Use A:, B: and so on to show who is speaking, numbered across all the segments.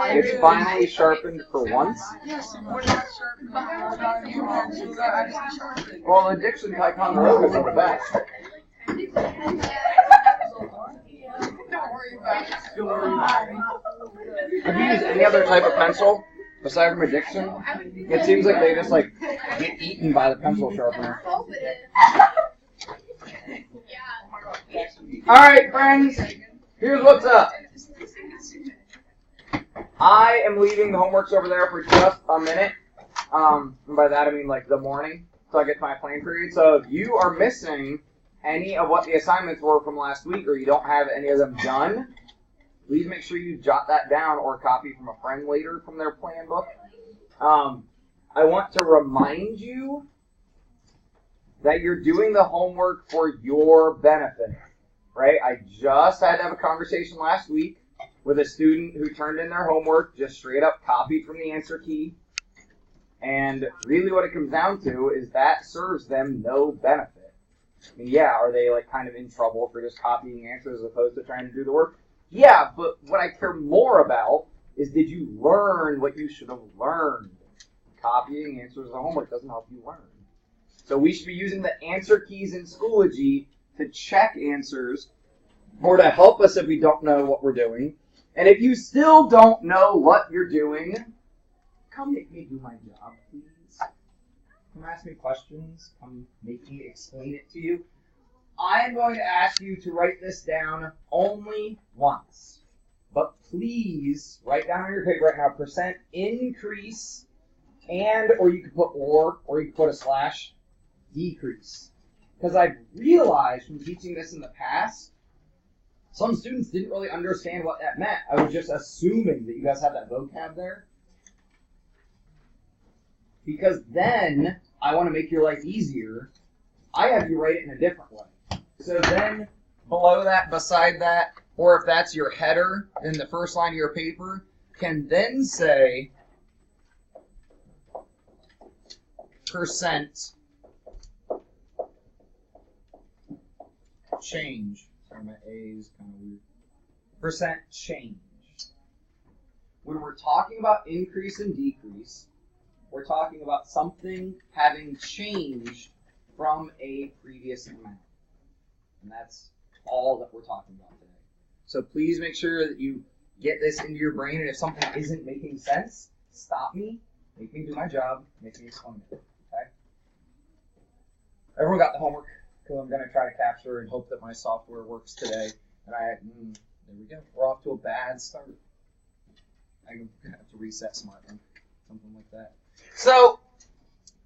A: It's finally sharpened for once. Well, the Dixon Ticonderoga is the best. Have you used any other type of pencil aside from a Dixon? It seems like they just like get eaten by the pencil sharpener. All right, friends. Here's what's up. I am leaving the homeworks over there for just a minute. And by that I mean like the morning, so I get to my playing period. So if you are missing any of what the assignments were from last week, or you don't have any of them done, please make sure you jot that down or copy from a friend later from their plan book. I want to remind you that you're doing the homework for your benefit, right? I just had to have a conversation last week with a student who turned in their homework, just straight up copied from the answer key. And really what it comes down to is that serves them no benefit. I mean, yeah, are they like kind of in trouble for just copying answers as opposed to trying to do the work? Yeah, but what I care more about is, did you learn what you should have learned? Copying answers as a homework doesn't help you learn. So we should be using the answer keys in Schoology to check answers or to help us if we don't know what we're doing. And if you still don't know what you're doing, come make me do my job, please. Come ask me questions. Come make me explain it to you. I am going to ask you to write this down only once. But please write down on your paper right now, percent increase, and, or you could put or you could put a slash, decrease. Because I've realized from teaching this in the past, some students didn't really understand what that meant. I was just assuming that you guys have that vocab there. Because then I want to make your life easier. I have you write it in a different way. So then below that, beside that, or if that's your header in the first line of your paper, can then say percent change. Sorry, my A is kind of weird. Percent change. When we're talking about increase and decrease, we're talking about something having changed from a previous amount. And that's all that we're talking about today. So please make sure that you get this into your brain, and if something isn't making sense, stop me, make me do my job, make me explain it. Okay? Everyone got the homework? Because I'm going to try to capture and hope that my software works today. And there we go. We're off to a bad start. I'm going to have to reset Smartphone, something like that. So,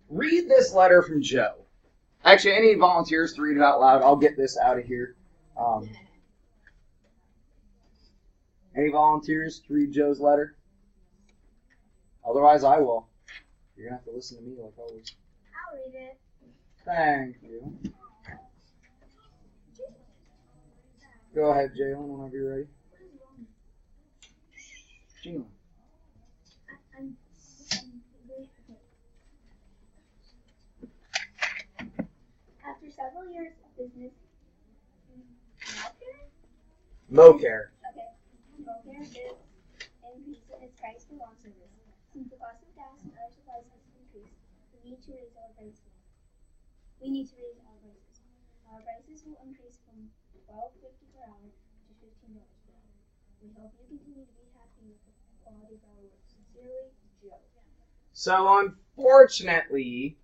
A: read this letter from Joe. Actually, any volunteers to read it out loud? I'll get this out of here. Any volunteers to read Joe's letter? Otherwise, I will. You're going to have to listen to me like always.
B: I'll read it.
A: Thank you. Go ahead, Jalen, whenever you're ready. Jalen.
B: After several years of business,
A: Mocare.
B: Okay. Mocare is increasing its price for lawn service. Since the cost of gas and other supplies has increased, we need to raise our prices. Our prices will increase from $12.50 per hour to $15 per hour. We hope you continue to be happy with the quality of our work. Sincerely, Joe.
A: So, unfortunately,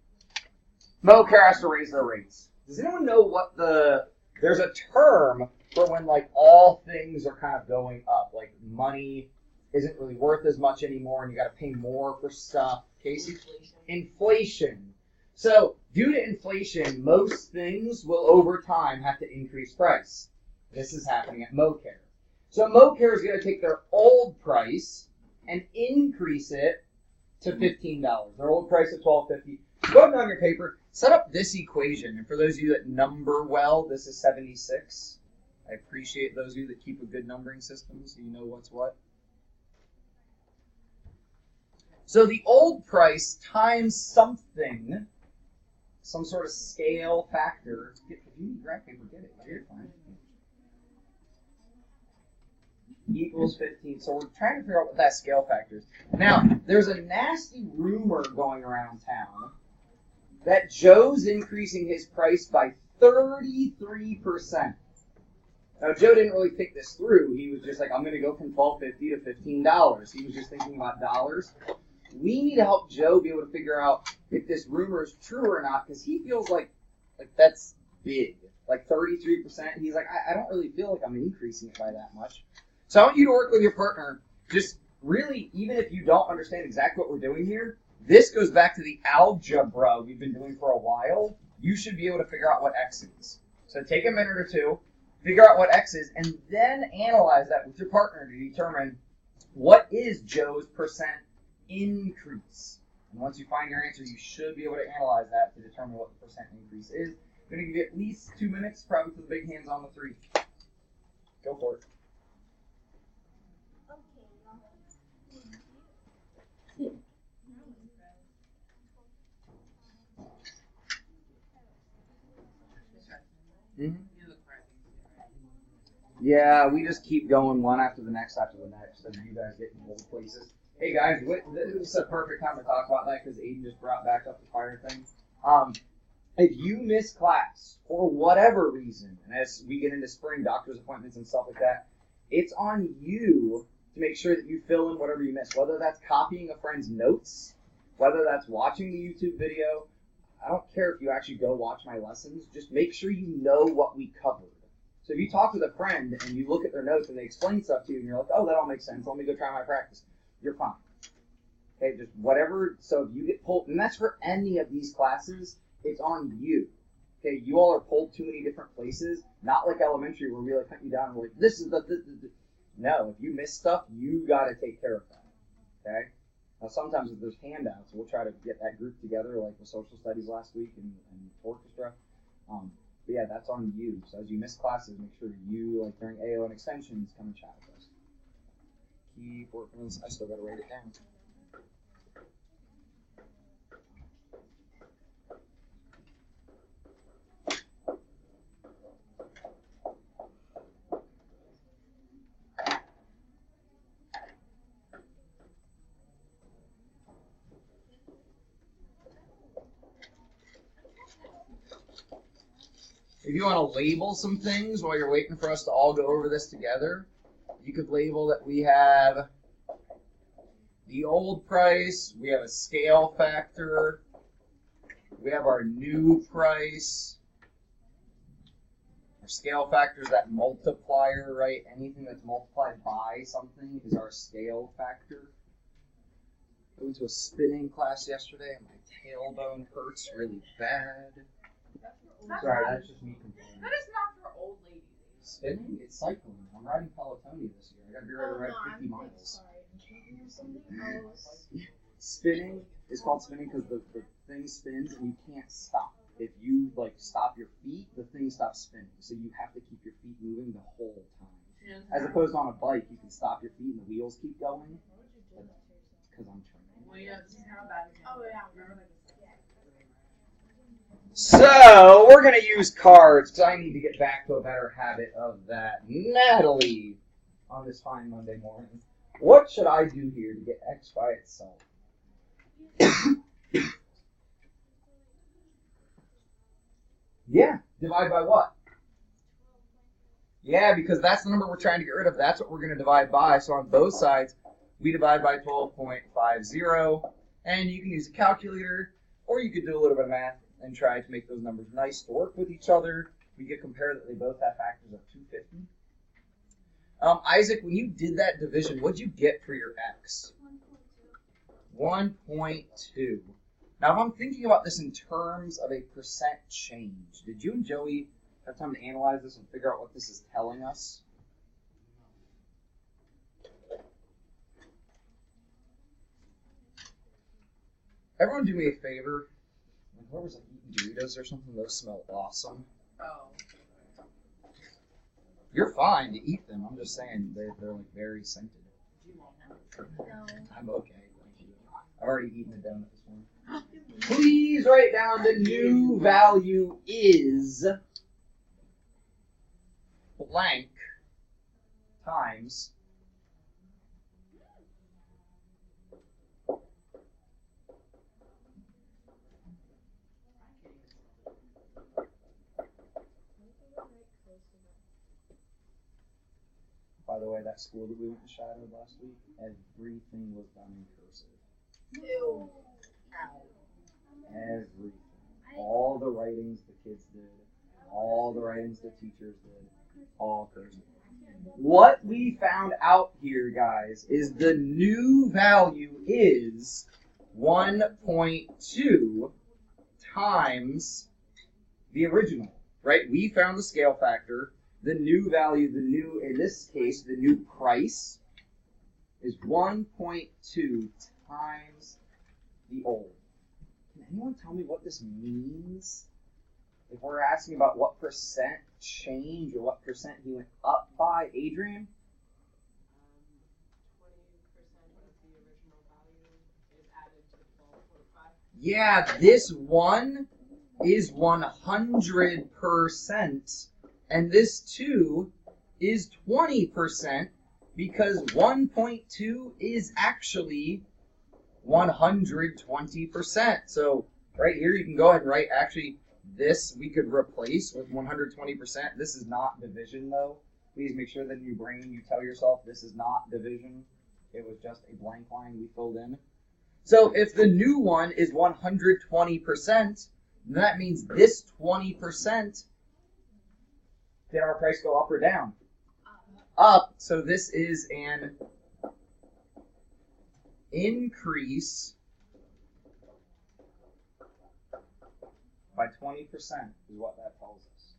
A: Mocare has to raise their rates. Does anyone know what there's a term for when, like, all things are kind of going up. Like, money isn't really worth as much anymore, and you got to pay more for stuff. Casey? Inflation. So, due to inflation, most things will, over time, have to increase price. This is happening at Mocare. So, Mocare is going to take their old price and increase it to $15. Their old price of $12.50. Go ahead on your paper, set up this equation. And for those of you that number well, this is 76. I appreciate those of you that keep a good numbering system so you know what's what. So the old price times something, some sort of scale factor. If you need graph paper, get it. You're fine. equals 15. So we're trying to figure out what that scale factor is. Now, there's a nasty rumor going around town that Joe's increasing his price by 33%. Now, Joe didn't really think this through. He was just like, I'm going to go from $12.50 to $15. He was just thinking about dollars. We need to help Joe be able to figure out if this rumor is true or not, because he feels like that's big. Like 33%. He's like, I don't really feel like I'm increasing it by that much. So I want you to work with your partner. Just really, even if you don't understand exactly what we're doing here, this goes back to the algebra we've been doing for a while. You should be able to figure out what x is. So take a minute or two, figure out what x is, and then analyze that with your partner to determine what is Joe's percent increase. And once you find your answer, you should be able to analyze that to determine what the percent increase is. I'm going to give you at least 2 minutes, probably for the big hands on the 3. Go for it. Mm-hmm. Yeah, we just keep going one after the next, and you guys get in old places. Hey guys, this is a perfect time to talk about that because Aiden just brought back up the fire thing. If you miss class for whatever reason, and as we get into spring doctor's appointments and stuff like that, it's on you to make sure that you fill in whatever you miss, whether that's copying a friend's notes, whether that's watching the YouTube video. I don't care if you actually go watch my lessons, just make sure you know what we covered. So if you talk with a friend and you look at their notes and they explain stuff to you and you're like, oh, that all makes sense, let me go try my practice, you're fine. Okay, just whatever. So if you get pulled, and that's for any of these classes, it's on you. Okay, you all are pulled too many different places, not like elementary where we like cut you down and we're like, this is the. No, if you miss stuff, you got to take care of that. Okay? Now sometimes if there's handouts, we'll try to get that group together like with social studies last week and orchestra. But yeah, that's on you. So as you miss classes, make sure you, like during AO and extensions, come and chat with us. Keep working on this. I still got to write it down. If you want to label some things while you're waiting for us to all go over this together, you could label that we have the old price, we have a scale factor, we have our new price. Our scale factor is that multiplier, right? Anything that's multiplied by something is our scale factor. I went to a spinning class yesterday and my tailbone hurts really bad. Sorry, that's just me complaining.
C: That is not for old ladies.
A: Spinning? It's cycling. I'm riding Pelotonia this year. I gotta be ready to ride 50 miles. Spinning is called spinning because the thing spins and you can't stop. If you like stop your feet, the thing stops spinning. So you have to keep your feet moving the whole time. Yeah. As opposed to on a bike, you can stop your feet and the wheels keep going. Because I'm training.
C: Well, yeah, this is how bad it is. Oh, yeah. Remember that?
A: So, we're going to use cards, because I need to get back to a better habit of that. Natalie, on this fine Monday morning, what should I do here to get X by itself? Yeah, divide by what? Yeah, because that's the number we're trying to get rid of. That's what we're going to divide by. So on both sides, we divide by 12.50. And you can use a calculator, or you could do a little bit of math and try to make those numbers nice to work with each other. We can compare that they both have factors of 250. Isaac, when you did that division, what'd you get for your x? 1.2. Now, if I'm thinking about this in terms of a percent change, did you and Joey have time to analyze this and figure out what this is telling us? Everyone do me a favor. Whoever's like eating Doritos or something, those smell awesome.
C: Oh.
A: You're fine to eat them. I'm just saying they're like very scented.
C: Do you want them?
B: No.
A: I'm okay. I've already eaten a donut this morning. Please write down the new value is blank times way, that school that we went and shadowed last week, everything was done in cursive.
C: Ew.
A: Everything. All the writings the kids did, all the writings the teachers did, all cursive. What we found out here, guys, is the new value is 1.2 times the original, right? We found the scale factor. The new value, in this case, the new price is 1.2 times the old. Can anyone tell me what this means? If we're asking about what percent change or what percent he went up by, Adrian?
C: 20% of the original value is added to 12.5.
A: Yeah, this one is 100%, and this 2 is 20%, because 1.2 is actually 120%. So right here you can go ahead and write, actually, this we could replace with 120%. This is not division, though. Please make sure that in your brain you tell yourself this is not division. It was just a blank line we filled in. So if the new one is 120%, then that means this 20%, did our price go up or down? Up. So this is an increase by 20% is what that tells us.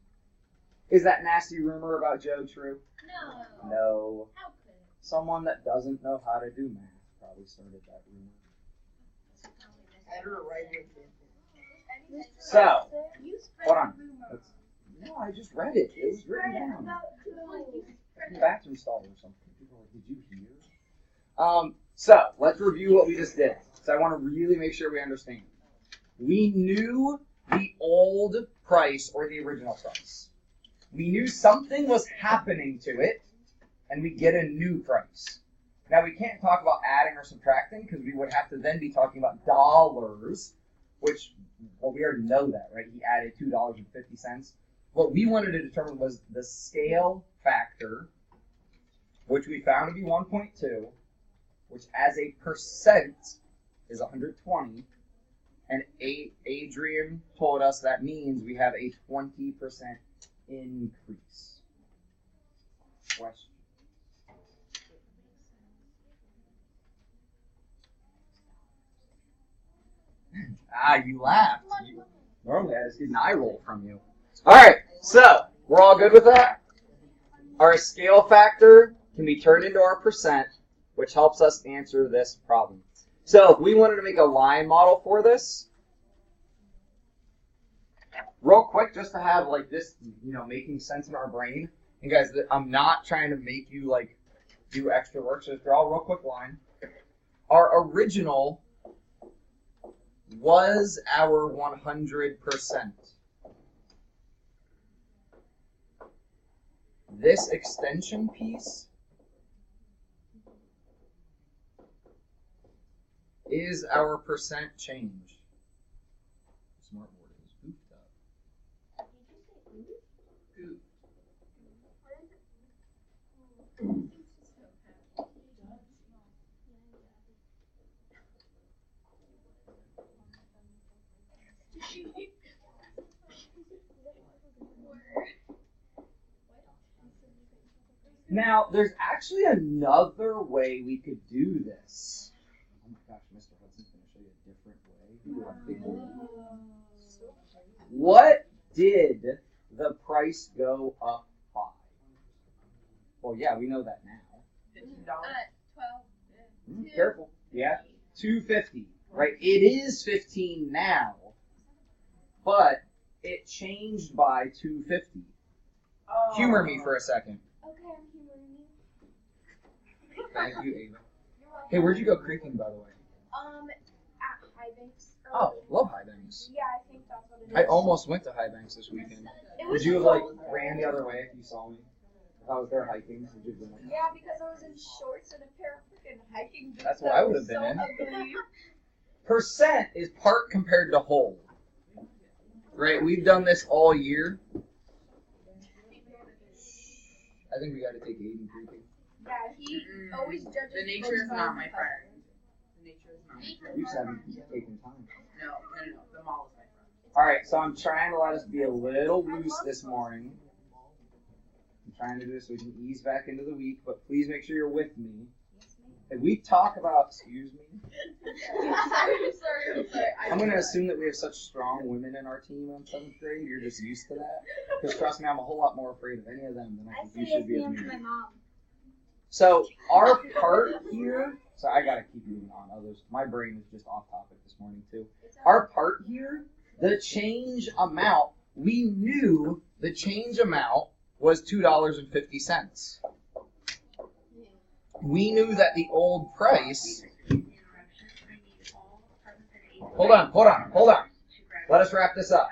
A: Is that nasty rumor about Joe true?
B: No.
A: No.
B: How could it?
A: Someone that doesn't know how to do math probably started that rumor. So, hold on. No, I just read it. It was written down. The bathroom stall or something. People are like, did you hear? So, let's review what we just did. So I want to really make sure we understand. We knew the old price or the original price. We knew something was happening to it, and we get a new price. Now, we can't talk about adding or subtracting because we would have to then be talking about dollars, which, well, we already know that, right? He added $2.50. What we wanted to determine was the scale factor, which we found to be 1.2, which as a percent is 120, and Adrian told us that means we have a 20% increase. Question. You laughed. Normally I just get an eye roll from you. Alright, so we're all good with that? Our scale factor can be turned into our percent, which helps us answer this problem. So if we wanted to make a line model for this, real quick, just to have like this, making sense in our brain. And guys, I'm not trying to make you like do extra work, so just draw a real quick line. Our original was our 100%. This extension piece is our percent change. Smart word is goofed up. Now, there's actually another way we could do this. Oh my gosh, Mr. Hudson's going to show you a different way. Ooh, I'm thinking. What did the price go up by? Well, yeah, we know that now.
C: $15.
B: 12.
A: Careful. Yeah, $2.50. Right? It is 15 now, but it changed by $2.50.
C: Oh.
A: Humor me for a second.
B: Okay, I'm humoring you.
A: Thank you, Ava. Hey, where'd you go creaking, by the way?
B: At High Banks.
A: Oh, love High Banks.
B: Yeah, I think that's what it is.
A: I almost went to High Banks this weekend. Would you have ran the other way if you saw me? If I was there hiking, would you have been like,
B: Yeah, because I was in shorts and a pair of freaking hiking boots.
A: That's what I would have been in.
B: Ugly.
A: Percent is part compared to whole. Right? We've done this all year. I think we got to take Aiden creaking.
B: Yeah, he always judges.
C: The nature is not my friend. The nature is not my friend.
A: You just haven't taken time.
C: No. The mall is my friend.
A: Alright, so I'm trying to let us be a little loose this morning. I'm trying to do this so we can ease back into the week, but please make sure you're with me. If we talk about, excuse me,
C: Sorry.
A: I'm going to assume that we have such strong women in our team on 7th grade. You're just used to that. Because trust me, I'm a whole lot more afraid of any of them than I think you should be of me.
B: My mom.
A: So our part here, so I got to keep moving on. Others, my brain is just off topic this morning too. Our part here, the change amount, we knew the change amount was $2.50. We knew that the old price. Hold on. Let us wrap this up.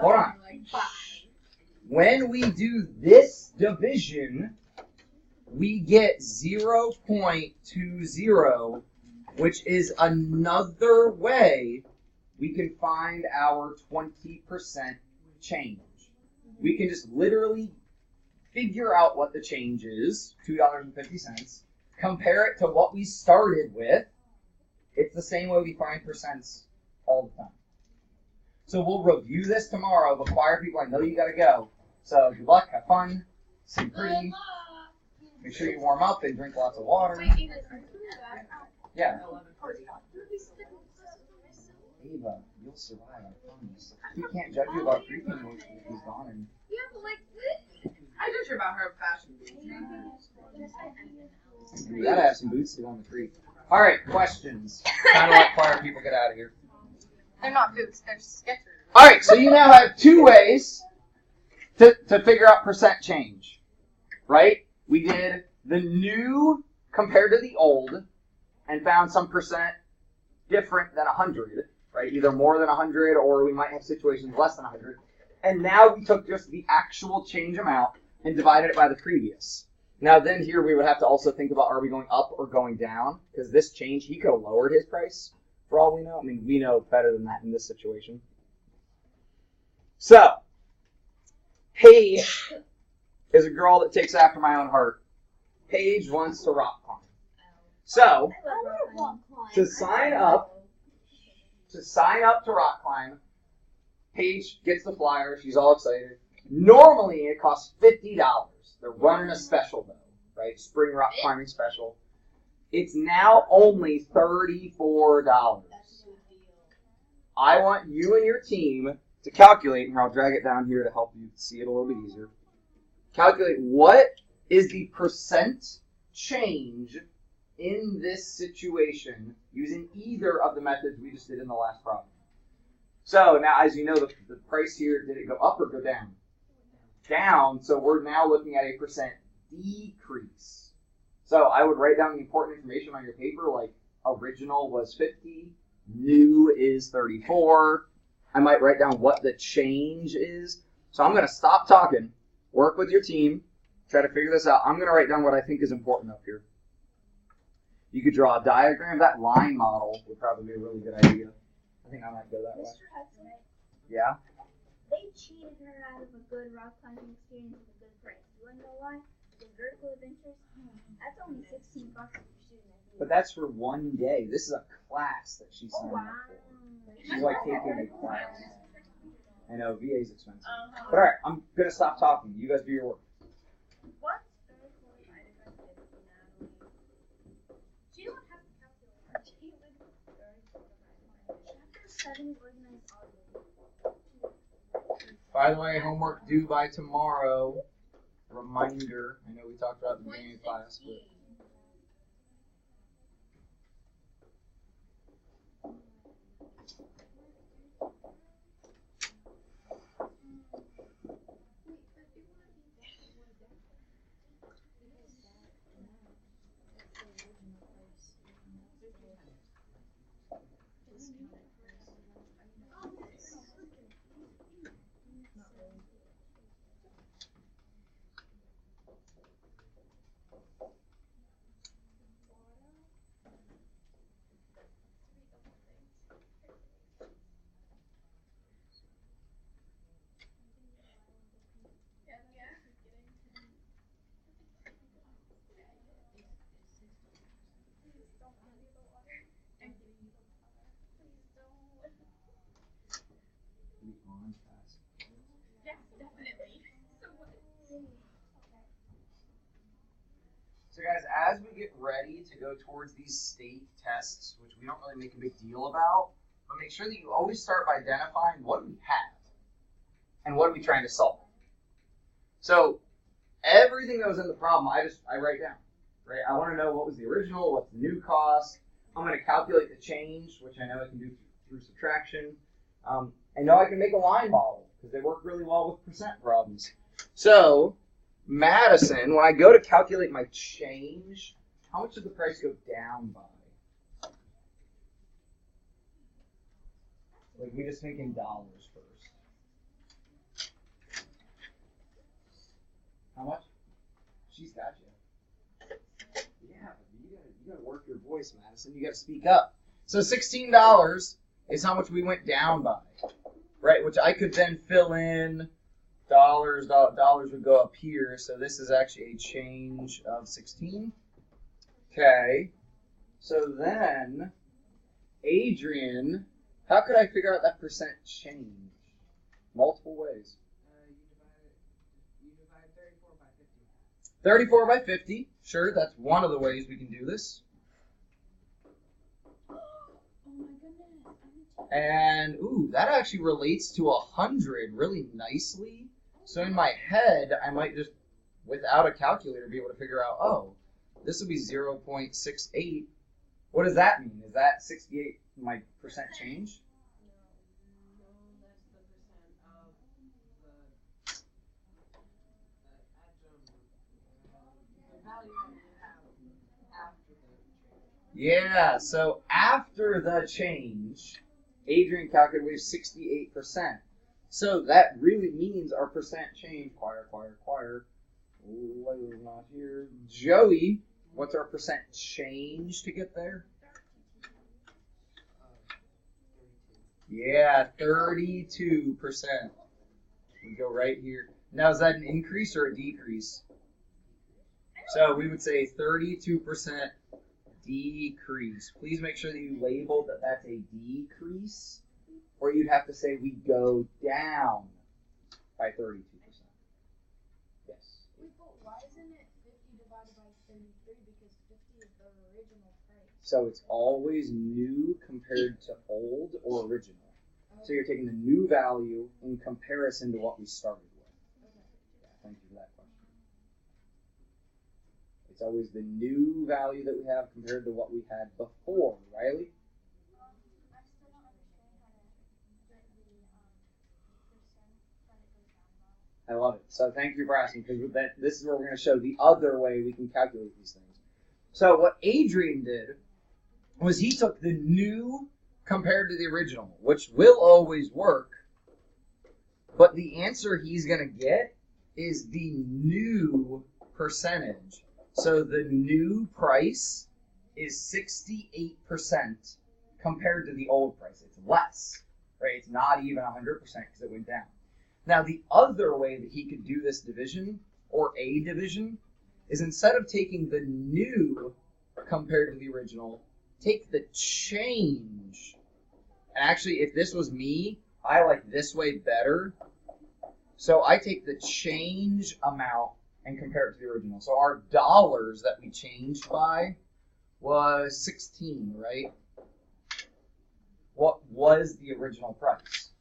A: Hold on. When we do this division, we get 0.20, which is another way we can find our 20% change. We can just literally figure out what the change is, $2.50, compare it to what we started with. It's the same way we find percents all the time. So we'll review this tomorrow, but choir people, I know you gotta go. So good luck, have fun, sing pretty, make sure you warm up and drink lots of water. Yeah. Ava, you'll survive, I promise. We can't judge you about drinking if he's gone and
C: Yeah, but like, I judge her about her fashion.
A: you gotta have some boots to go on the creek. Alright, questions. Time to let choir people get out of here.
C: They're not boots, they're Skechers.
A: Alright, so you now have two ways to figure out percent change. Right? We did the new compared to the old and found some percent different than 100. Right? Either more than 100 or we might have situations less than 100. And now we took just the actual change amount and divided it by the previous. Now then here we would have to also think about, are we going up or going down? Because this change, he could have lowered his price for all we know. I mean, we know better than that in this situation. So, Paige is a girl that takes after my own heart. Paige wants to rock climb. So, to sign up to rock climb, Paige gets the flyer. She's all excited. Normally, it costs $50. They're running a special, though, right? Spring rock climbing special. It's now only $34. I want you and your team to calculate, and I'll drag it down here to help you see it a little bit easier. Calculate what is the percent change in this situation using either of the methods we just did in the last problem. So now, as you know, the price here, did it go up or go down? Down, so we're now looking at a percent decrease. So I would write down the important information on your paper, like original was 50, new is 34. I might write down what the change is. So I'm going to stop talking, work with your team, try to figure this out. I'm going to write down what I think is important up here. You could draw a diagram. That line model would probably be a really good idea. I think I might go that way.
B: Mr. Hudson,
A: Yeah?
B: they cheated her out of a good rock climbing experience with a good price. You want to know why? Because Vertical Adventures, that's only $16 if you're shooting at
A: But that's for one day. This is a class that she's signing up for. She's like taking a class. I know, VA's expensive. But alright, I'm going to stop talking. You guys do your work.
B: What's Vertical Adventures, Natalie? She don't have to calculate. She would Chapter 7 is organized already.
A: By the way, homework due by tomorrow. Reminder. I know we talked about it at the beginning of class, but be on task.
C: Yes, definitely. So what?
A: So guys, as we get ready to go towards these state tests, which we don't really make a big deal about, but make sure that you always start by identifying what do we have and what are we trying to solve. So everything that was in the problem, I write down. Right? I want to know what was the original, what's the new cost. I'm going to calculate the change, which I know I can do through subtraction. I know I can make a line model because they work really well with percent problems. So Madison, when I go to calculate my change, how much did the price go down by? Like, we just think in dollars first. How much? She's got you. Yeah, you gotta work your voice, Madison. You gotta speak up. So $16 is how much we went down by, right? Which I could then fill in. Dollars would go up here, so this is actually a change of 16. Okay, so then, Adrian, how could I figure out that percent change? Multiple ways.
C: You divide 34 by 50.
A: 34 by 50, sure, that's one of the ways we can do this.
B: Oh my goodness.
A: And, ooh, that actually relates to 100 really nicely. So in my head, I might just, without a calculator, be able to figure out, oh, this would be 0.68. What does that mean? Is that 68 my percent change?
C: No, that's the percent of the value that you have after the change.
A: Yeah, so after the change, Adrian calculated 68%. So that really means our percent change, choir. Layla's not here. Joey, what's our percent change to get there?
C: 32.
A: Yeah, 32%. We go right here. Now, is that an increase or a decrease? So we would say 32% decrease. Please make sure that you label that that's a decrease, or you'd have to say we go down by 32%. Yes.
B: Wait, but why isn't it 50 divided by 33? Because 50 is the original price.
A: So it's always new compared to old or original. So you're taking the new value in comparison to what we started with.
B: Okay.
A: Yeah, thank you for that question. It's always the new value that we have compared to what we had before, Riley?
B: I still don't understand how to get the percent that it goes down by.
A: I love it. So thank you for asking, because this is where we're going to show the other way we can calculate these things. So what Adrian did was he took the new compared to the original, which will always work, but the answer he's going to get is the new percentage. So the new price is 68% compared to the old price. It's less, right? It's not even 100% because it went down. Now, the other way that he could do this division, or a division, is instead of taking the new compared to the original, take the change. And actually, if this was me, I like this way better. So I take the change amount and compare it to the original. So our dollars that we changed by was 16, right? What was the original price?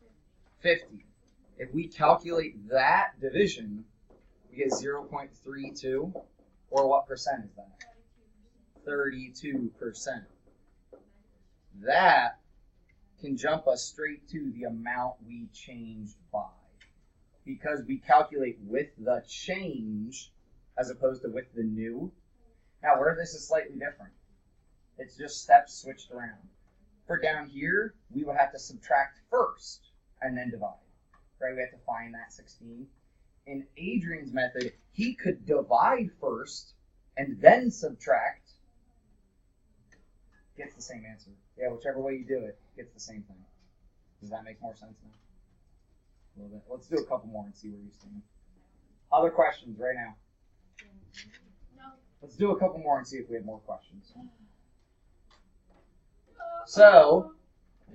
A: 50. If we calculate that division, we get 0.32, or what percent is that? 32%. That can jump us straight to the amount we changed by, because we calculate with the change as opposed to with the new. Now, where this is slightly different, it's just steps switched around. For down here, we would have to subtract first and then divide, right? We have to find that 16. In Adrian's method, he could divide first and then subtract. Gets the same answer. Yeah, whichever way you do it, gets the same thing. Does that make more sense now? A little bit. Let's do a couple more and see where you stand. Other questions right now?
B: No.
A: Let's do a couple more and see if we have more questions. So,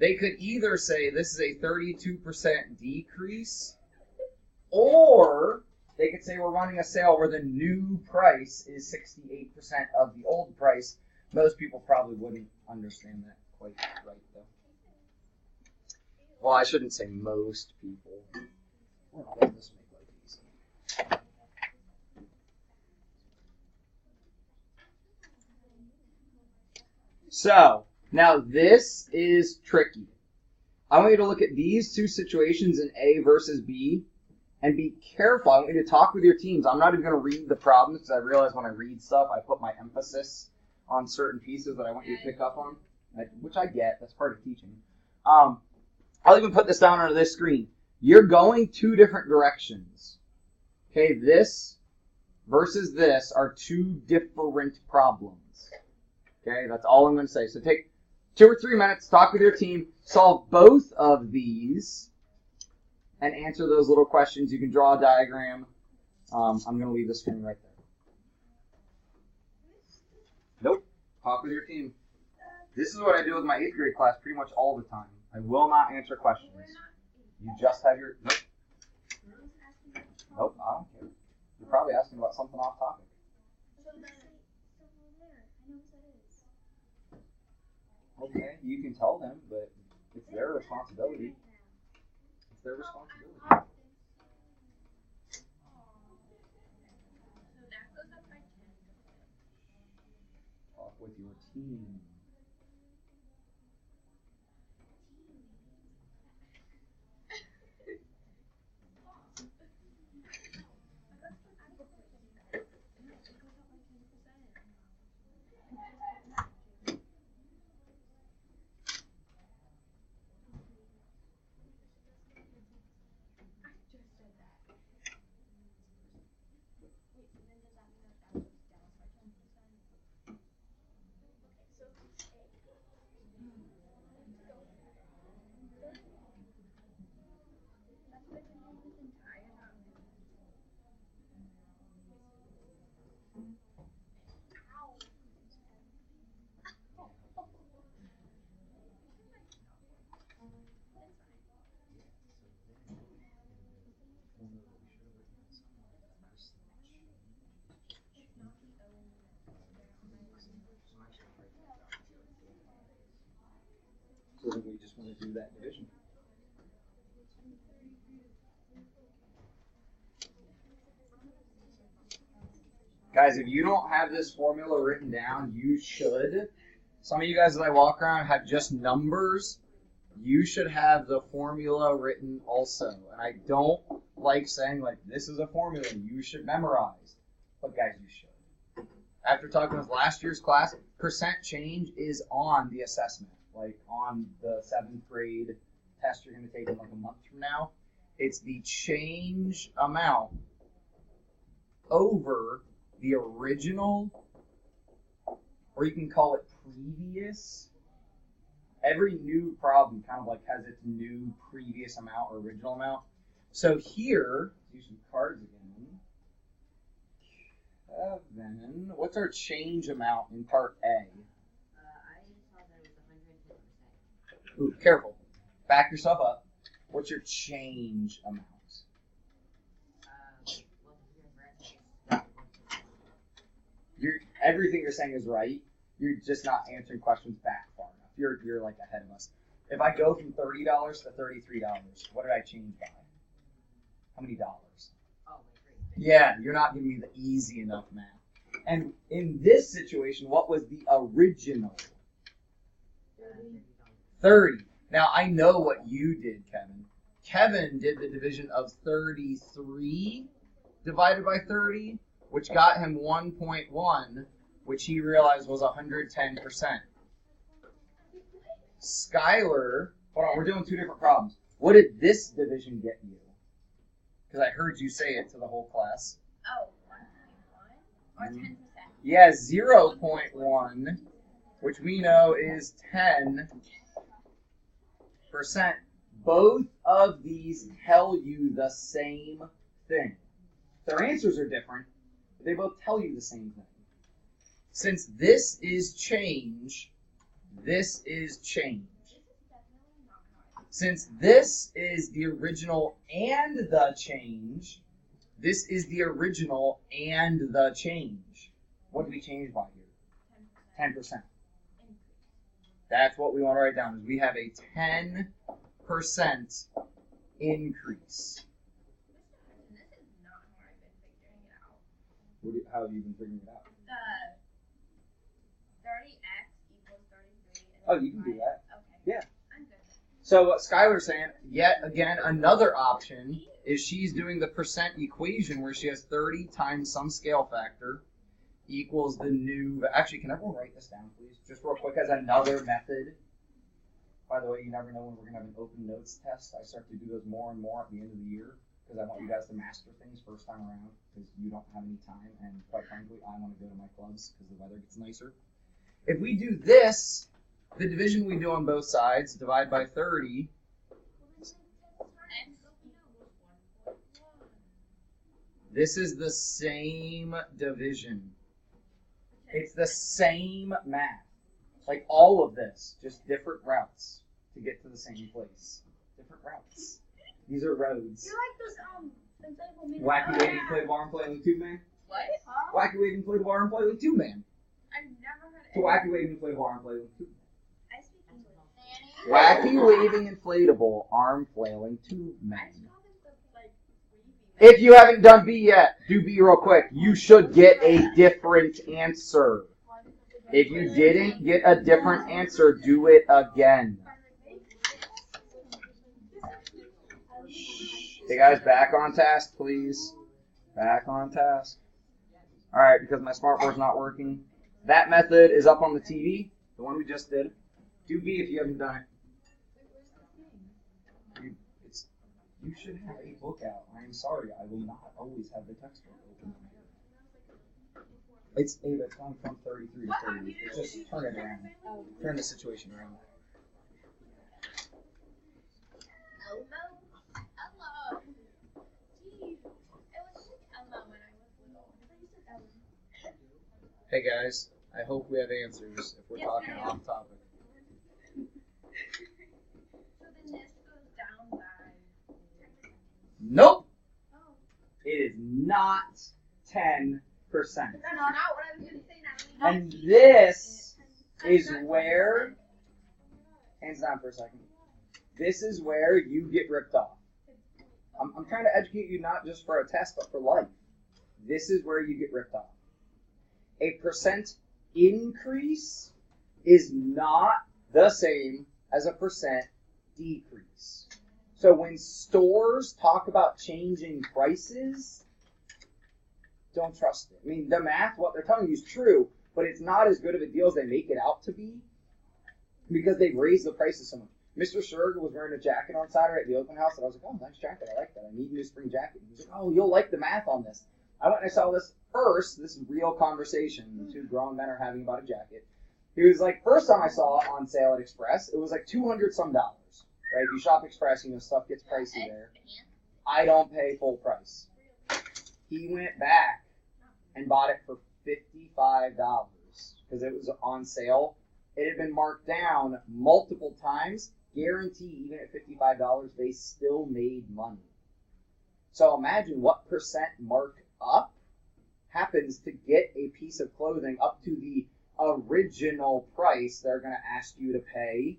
A: they could either say this is a 32% decrease, or they could say we're running a sale where the new price is 68% of the old price. Most people probably wouldn't understand that quite right, though. Well, I shouldn't say most people. Well, let this make life easy. So, now this is tricky. I want you to look at these two situations in A versus B and be careful. I want you to talk with your teams. I'm not even going to read the problems because I realize when I read stuff, I put my emphasis on certain pieces that I want you to pick up on, which I get. That's part of teaching. I'll even put this down on this screen. You're going two different directions. Okay, this versus this are two different problems. Okay, that's all I'm going to say. So take 2 or 3 minutes, talk with your team, solve both of these, and answer those little questions. You can draw a diagram. I'm going to leave the screen right there. Nope. Talk with your team. This is what I do with my 8th grade class pretty much all the time. I will not answer questions. You just have your... Nope. Nope, I don't care. You're probably asking about something off topic. Okay, you can tell them, but it's their responsibility. It's their responsibility. Talk with your team. So then we just want to do that division. Guys, if you don't have this formula written down, you should. Some of you guys that I walk around have just numbers. You should have the formula written also. And I don't like saying, like, this is a formula you should memorize. But guys, you should. After talking with last year's class, percent change is on the assessment. Like on the 7th grade test you're going to take in like a month from now. It's the change amount over the original, or you can call it previous. Every new problem kind of like has its new previous amount or original amount. So here, use some cards again. Kevin, what's our change amount in part A?
D: I saw that it was 110%.
A: Ooh, careful. Back yourself up. What's your change amount? Everything you're saying is right. You're just not answering questions back far enough. You're like ahead of us. If I go from $30 to $33, what did I change by? How many dollars?
D: Oh, wait.
A: Yeah, you're not giving me the easy enough math. And in this situation, what was the original? 30. Now, I know what you did, Kevin. Kevin did the division of 33 divided by 30, which got him 1.1, which he realized was 110%. Skylar, hold on, we're doing two different problems. What did this division get you? Because I heard you say it to the whole class.
B: Oh, 1.1 or 10%?
A: Yeah, 0.1, which we know is 10%. Both of these tell you the same thing. Their answers are different, but they both tell you the same thing. Since this is change, this is change. since this is the original and the change, this is the original and the change. What did we change by here? 10%. That's what we want to write down, is we have a 10% increase.
B: This is not how I've been figuring it out.
A: How have you been figuring it out?
B: The 30x equals 33.
A: Oh, you can do that.
B: Okay.
A: Yeah.
B: I'm good.
A: So what Skylar's saying, yet again, another option is she's doing the percent equation where she has 30 times some scale factor equals the new, actually, can everyone write this down, please? Just real quick as another method. By the way, you never know when we're going to have an open notes test. I start to do those more and more at the end of the year because I want you guys to master things first time around because you don't have any time. And quite frankly, I want to go to my clubs because the weather gets nicer. If we do this, the division we do on both sides, divide by 30. This is the same division. It's the same math. Like all of this, just different routes to get to the same place. Different routes. These are roads.
B: You like this inflatable mini?
A: Wacky wave inflatable arm play with 2-man.
B: What?
A: Wacky wave inflatable arm play with 2-man.
B: I've never heard
A: To wacky wave inflatable arm play with 2-man.
B: I speak English.
A: Wacky waving inflatable arm flailing 2-man.
B: I just call them the like wavy.
A: If you haven't done B yet, do B real quick. You should get a different answer. If you didn't get a different answer, do it again. Hey guys, back on task, please. Back on task. Alright, because my smartboard's not working. That method is up on the TV, the one we just did. Do B if you haven't done it. You should have a book out. I'm sorry, I will not always have the textbook open. It's Ava, it's gone from 33 to 30. It's just turn it around. Turn the situation around.
B: Elmo? Elmo. Jeez. It was like Elmo when I was little. I thought you said Elmo.
A: Hey guys, I hope we have answers if we're talking off topic.
B: So then this goes down by 10%.
A: Nope!
B: Oh.
A: It is not 10%.
B: That's not what I was going to say, Natalie.
A: And this is where, hands down for a second, this is where you get ripped off. I'm trying to educate you not just for a test, but for life. This is where you get ripped off. A percent increase is not the same as a percent decrease. So when stores talk about changing prices, don't trust it. I mean, the math, what they're telling you is true, but it's not as good of a deal as they make it out to be because they've raised the prices so much. Mr. Sherger was wearing a jacket on Saturday at the open house, and I was like, oh, nice jacket. I like that. I need a new spring jacket. And he's like, oh, you'll like the math on this. I went and I saw this first. This is real conversation two grown men are having about a jacket. He was like, first time I saw it on sale at Express, it was like $200 some. Right? If you shop Express, you know, stuff gets pricey there. I don't pay full price. He went back and bought it for $55 because it was on sale. It had been marked down multiple times. Guarantee, even at $55, they still made money. So imagine what percent mark up happens to get a piece of clothing up to the original price they're going to ask you to pay,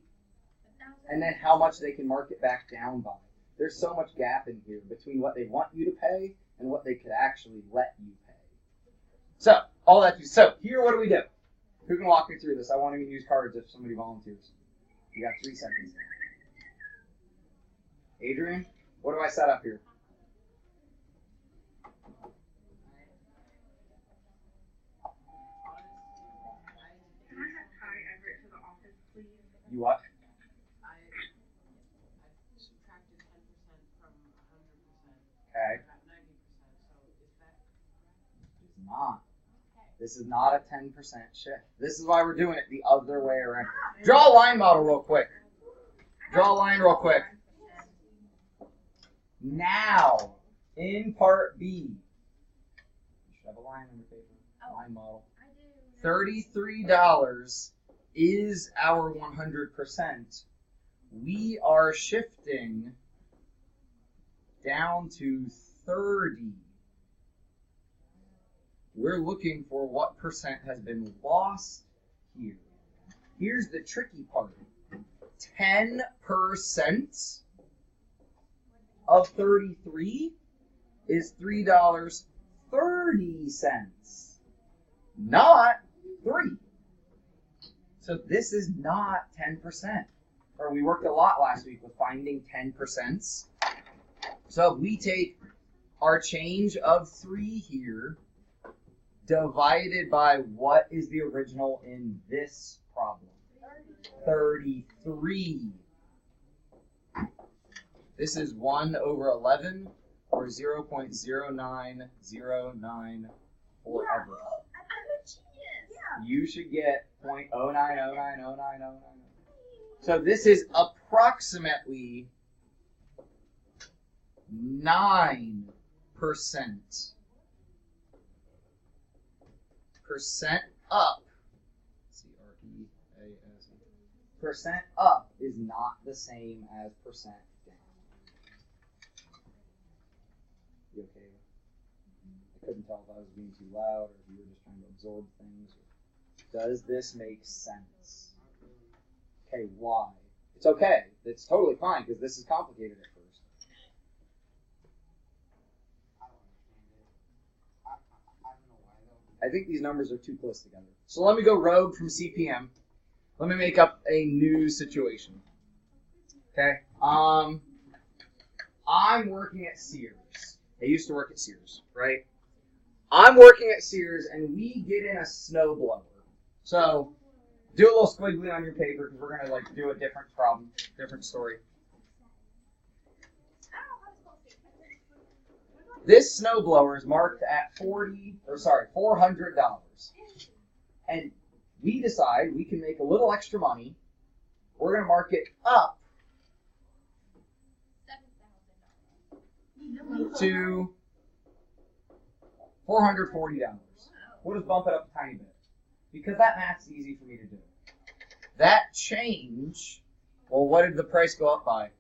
A: and then how much they can mark it back down by. There's so much gap in here between what they want you to pay and what they could actually let you pay. So, all that. So, here, what do we do? Who can walk me through this? I won't even use cards if somebody volunteers. You got 3 seconds. Adrian, what do I set up here?
C: Can I have Ty Everett to the office, please?
A: You what?
C: I subtracted 10% from 100%.
A: Okay.
C: I got 90%. So is that correct?
A: It's not. This is not a 10% shift. This is why we're doing it the other way around. Draw a line model real quick. Draw a line real quick. Now, in part B, you should have a line on your paper. Line model. $33 is our 100%. we are shifting down to 30. We're looking for what percent has been lost here. Here's the tricky part. 10% of 33 is $3.30, not 3. So this is not 10%. Or we worked a lot last week with finding 10%. So if we take our change of 3 here, divided by what is the original in this problem? 33. This is 1 over 11, or 0.0909 forever. You should get 0.09090909. So this is approximately 9%. Percent up. C-R-E-A-S-E. Percent up is not the same as percent down. You okay? I couldn't tell if I was being too loud or if you were just trying to absorb things. Does this make sense? Okay, why? It's okay. It's totally fine because this is complicated at first. I think these numbers are too close together. So let me go rogue from CPM. Let me make up a new situation. Okay. I'm working at Sears. I used to work at Sears, right? I'm working at Sears, and we get in a snowblower. So do a little squiggly on your paper because we're gonna do a different problem, different story. This snowblower is marked at $400. And we decide we can make a little extra money. We're going to mark it up to $440. We'll just bump it up a tiny bit because that math's easy for me to do. That change, well, what did the price go up by?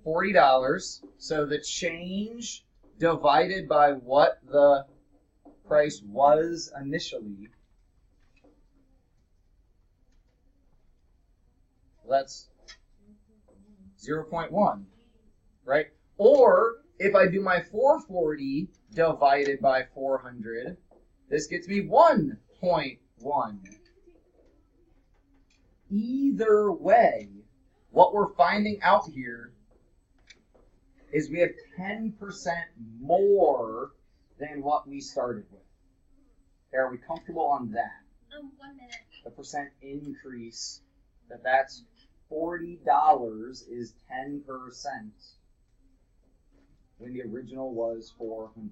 A: $40. So the change divided by what the price was initially, that's 0.1, right? Or if I do my 440 divided by 400, this gets me 1.1. Either way, what we're finding out here is we have 10% more than what we started with. Are we comfortable on that?
B: 1 minute.
A: The percent increase, that's $40 is 10% when the original was 400.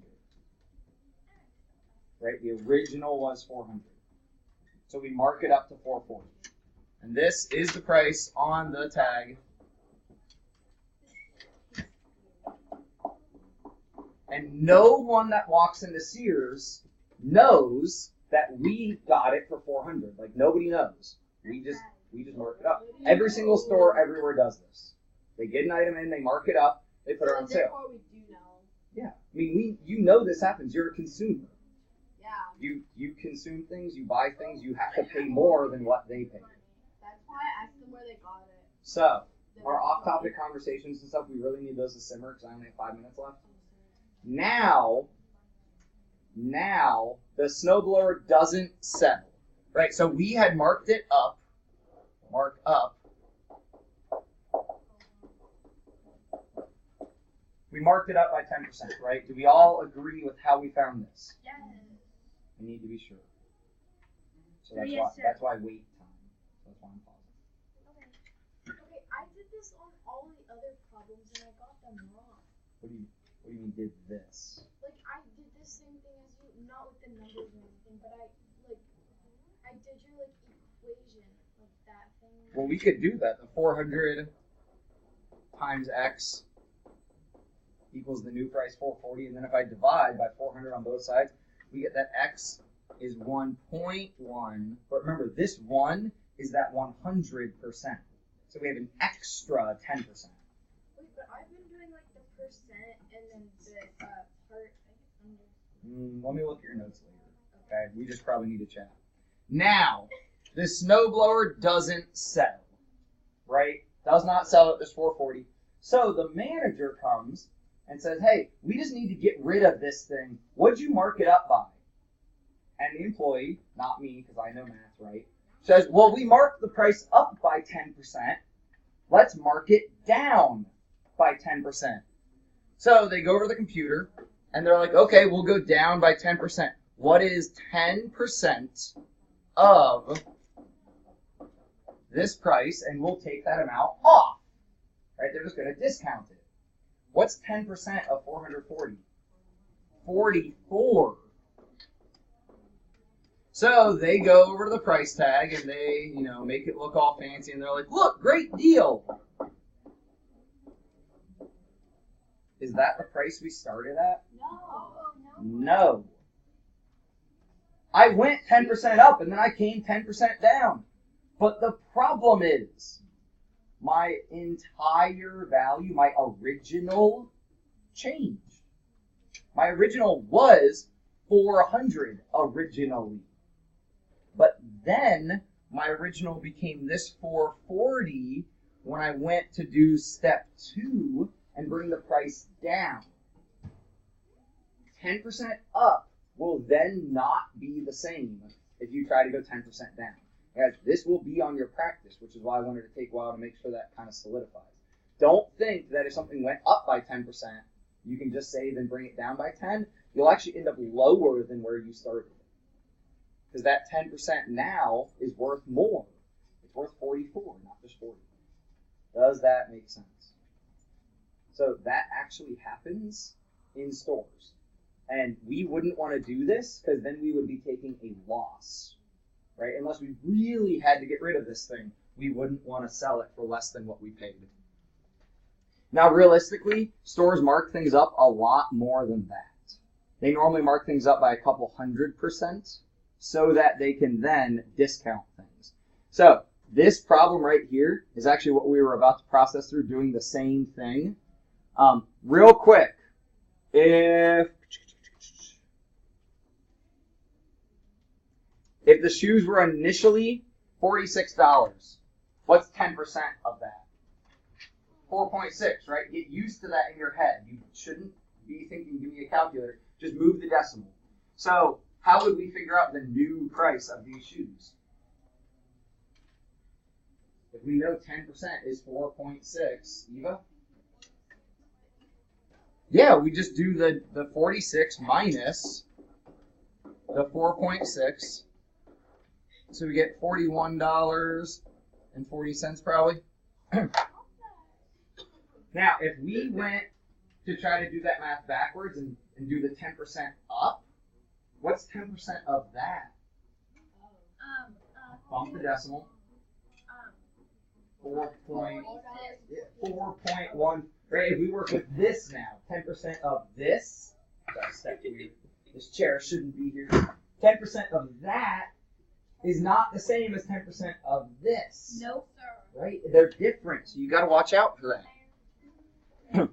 A: Right? The original was 400. So we mark it up to 440. And this is the price on the tag. And no one that walks into Sears knows that we got it for 400. Like, nobody knows. We just mark it up. Every single store everywhere does this. They get an item in, they mark it up, they put it on sale.
C: Therefore, we do know.
A: Yeah, I mean, you know this happens. You're a consumer.
C: Yeah.
A: You consume things, you buy things, you have to pay more than what they pay.
C: That's why I asked them where they got it.
A: So, our off-topic conversations and stuff, we really need those to simmer because I only have 5 minutes left. Now, the snowblower doesn't settle, right? So we had marked it up, mark up. We marked it up by 10%, right? Do we all agree with how we found this?
B: Yes.
A: We need to be sure. So
B: Yes, sir.
A: that's why wait time. That's why I'm pausing.
B: Okay, I did this on all the other problems and I got them wrong.
A: What do you mean did this?
B: Like, I did the same thing as you, not with the numbers or anything, but I did your, equation, that thing.
A: Well, we could do that. The 400 times x equals the new price 440, and then if I divide by 400 on both sides, we get that x is 1.1. But remember, this 1 is that 100%. So we have an extra 10%.
B: Wait, but I've been doing like the percent and then the part under.
A: Let me look at your notes later. Okay, we just probably need to chat. Now, this snowblower doesn't sell, right? Does not sell at this 440. So the manager comes and says, hey, we just need to get rid of this thing. What'd you mark it up by? And the employee, not me because I know math, right, says, well, we marked the price up by 10%. Let's mark it down by 10%. So they go over to the computer and they're like, okay, we'll go down by 10%. What is 10% of this price? And we'll take that amount off. Right? They're just going to discount it. What's 10% of 440? 44. So they go over to the price tag and they, make it look all fancy and they're like, look, great deal. Is that the price we started at? No. I went 10% up and then I came 10% down. But the problem is my entire value, my original changed. My original was 400 originally. But then my original became this 440 when I went to do step 2 and bring the price down. 10% up will then not be the same if you try to go 10% down. Guys, this will be on your practice, which is why I wanted to take a while to make sure that kind of solidifies. Don't think that if something went up by 10%, you can just save and bring it down by 10. You'll actually end up lower than where you started. Because that 10% now is worth more. It's worth 44, not just 40. Does that make sense? So that actually happens in stores. And we wouldn't want to do this because then we would be taking a loss. Right? Unless we really had to get rid of this thing, we wouldn't want to sell it for less than what we paid. Now, realistically, stores mark things up a lot more than that. They normally mark things up by a couple 100% so that they can then discount things. So this problem right here is actually what we were about to process through doing the same thing. Real quick, if the shoes were initially $46, what's 10% of that? 4.6, right? Get used to that in your head. You shouldn't be thinking, give me a calculator. Just move the decimal. So how would we figure out the new price of these shoes? If we know 10% is 4.6, Eva? Yeah, we just do the 46 minus the 4.6. So we get $41.40 probably. Now, if we went to try to do that math backwards and do the 10% up, what's 10% of that? Bump the decimal. 4.1. Right, if we work with this now, 10% of this, this chair shouldn't be here. 10% of that is not the same as 10% of this.
B: No, sir.
A: Right? They're different, so you got to watch out for that.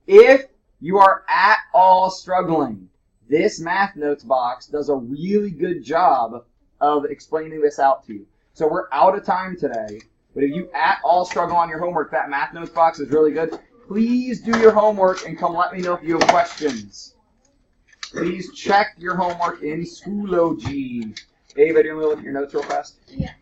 A: If you are at all struggling, this math notes box does a really good job of explaining this out to you. So we're out of time today, but if you at all struggle on your homework, that math notes box is really good. Please do your homework and come let me know if you have questions. Please check your homework in Schoology. Ava, do you want me to look at your notes real fast?
B: Yeah.